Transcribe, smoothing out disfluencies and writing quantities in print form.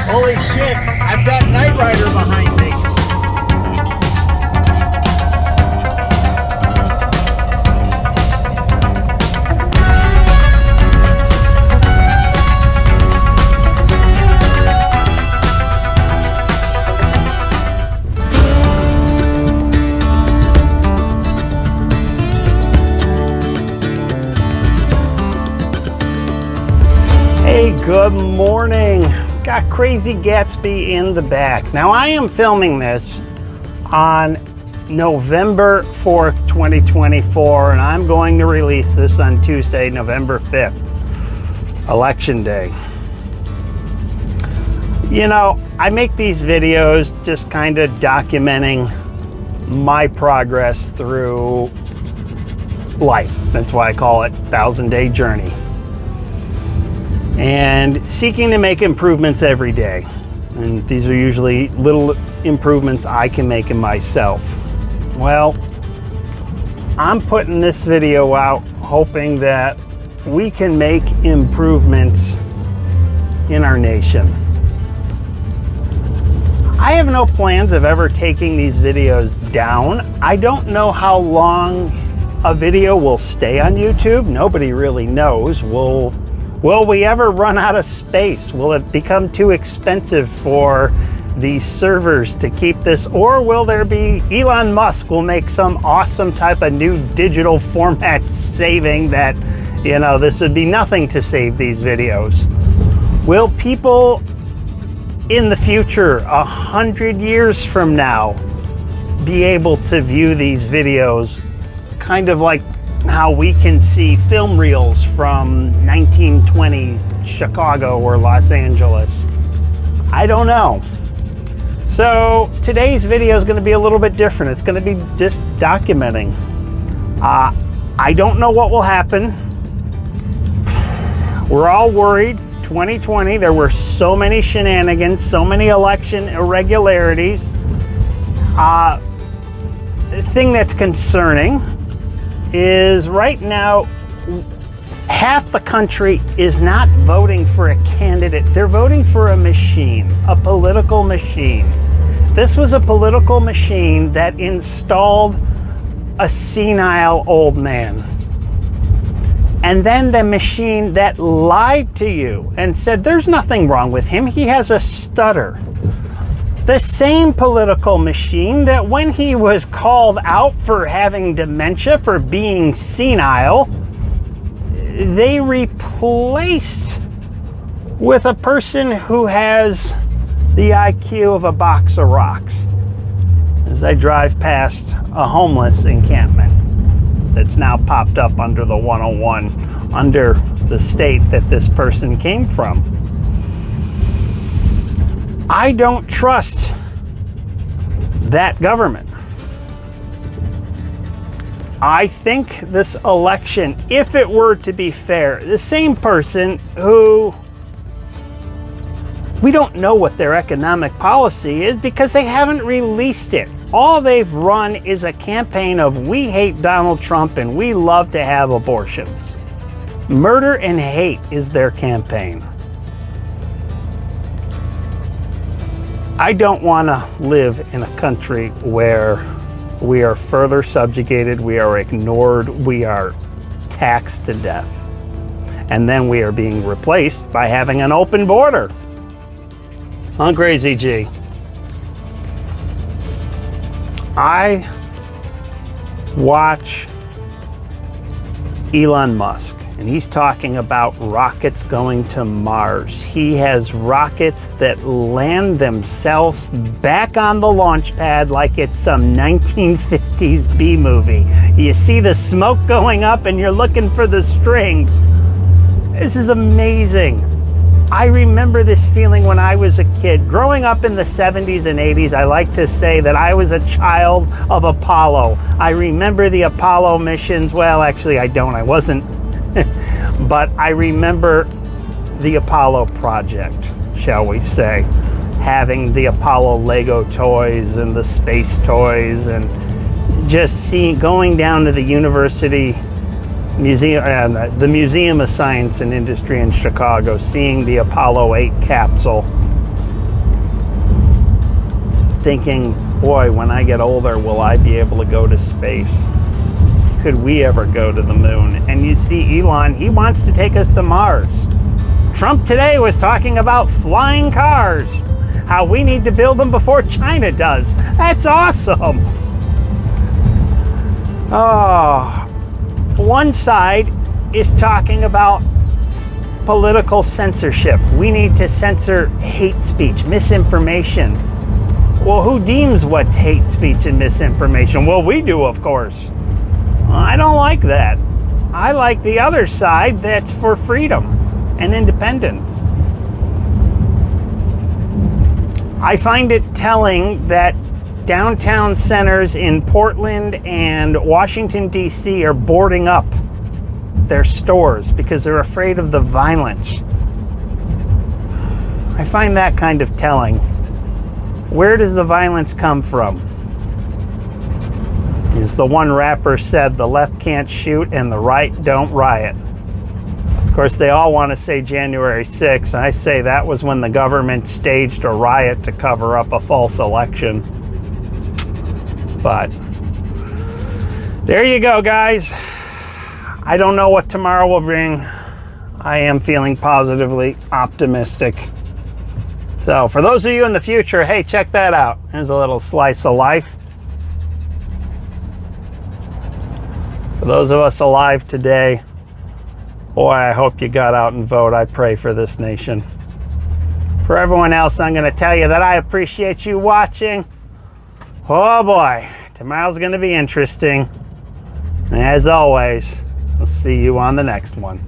Holy shit, I've got Knight Rider behind me. Hey, good morning. Got Crazy Gatsby in the back. Now I am filming this on November 4th, 2024, and I'm going to release this on Tuesday, November 5th, Election Day. You know, I make these videos just kind of documenting my progress through life. That's why I call it 1,000-Day Journey. And seeking to make improvements every day. And these are usually little improvements I can make in myself. Well, I'm putting this video out hoping that we can make improvements in our nation. I have no plans of ever taking these videos down. I don't know how long a video will stay on YouTube. Nobody really knows. Will we ever run out of space? Will it become too expensive for these servers to keep this? Or will there be, Elon Musk will make some awesome type of new digital format saving that, you know, this would be nothing to save these videos. Will people in the future, 100 years from now, be able to view these videos kind of like how we can see film reels from 1920s Chicago or Los Angeles? I don't know. So today's video is going to be a little bit different. It's going to be just documenting. I don't know what will happen. We're all worried. 2020, there were so many shenanigans, so many election irregularities. The thing that's concerning is right now, half the country is not voting for a candidate. They're voting for a machine, a political machine. This was a political machine that installed a senile old man. And then the machine that lied to you and said there's nothing wrong with him, he has a stutter. The same political machine that when he was called out for having dementia, for being senile, they replaced with a person who has the IQ of a box of rocks. As I drive past a homeless encampment that's now popped up under the 101, under the state that this person came from. I don't trust that government. I think this election, if it were to be fair, the same person who, we don't know what their economic policy is because they haven't released it. All they've run is a campaign of we hate Donald Trump and we love to have abortions. Murder and hate is their campaign. I don't want to live in a country where we are further subjugated, we are ignored, we are taxed to death. And then we are being replaced by having an open border. Huh, Crazy G? I watch Elon Musk, and he's talking about rockets going to Mars. He has rockets that land themselves back on the launch pad like it's some 1950s B movie. You see the smoke going up and you're looking for the strings. This is amazing. I remember this feeling when I was a kid. Growing up in the 70s and 80s, I like to say that I was a child of Apollo. I remember the Apollo missions. Well, actually, I don't. I wasn't. But I remember the Apollo project, shall we say, having the Apollo Lego toys and the space toys, and just going down to the University the Museum of Science and Industry in Chicago, seeing the Apollo 8 capsule, thinking, boy, when I get older, will I be able to go to space? Could we ever go to the moon? And you see Elon, he wants to take us to Mars. Trump today was talking about flying cars, how we need to build them before China does. That's awesome. Oh, one side is talking about political censorship. We need to censor hate speech, misinformation. Well, who deems what's hate speech and misinformation? Well, we do, of course. I don't like that. I like the other side that's for freedom and independence. I find it telling that downtown centers in Portland and Washington, D.C. are boarding up their stores because they're afraid of the violence. I find that kind of telling. Where does the violence come from? As the one rapper said, the left can't shoot and the right don't riot. Of course, they all want to say January 6th. I say that was when the government staged a riot to cover up a false election. But there you go, guys. I don't know what tomorrow will bring. I am feeling positively optimistic. So for those of you in the future, hey, check that out. Here's a little slice of life. For those of us alive today, boy, I hope you got out and vote. I pray for this nation. For everyone else, I'm going to tell you that I appreciate you watching. Oh boy, tomorrow's going to be interesting. And as always, I'll see you on the next one.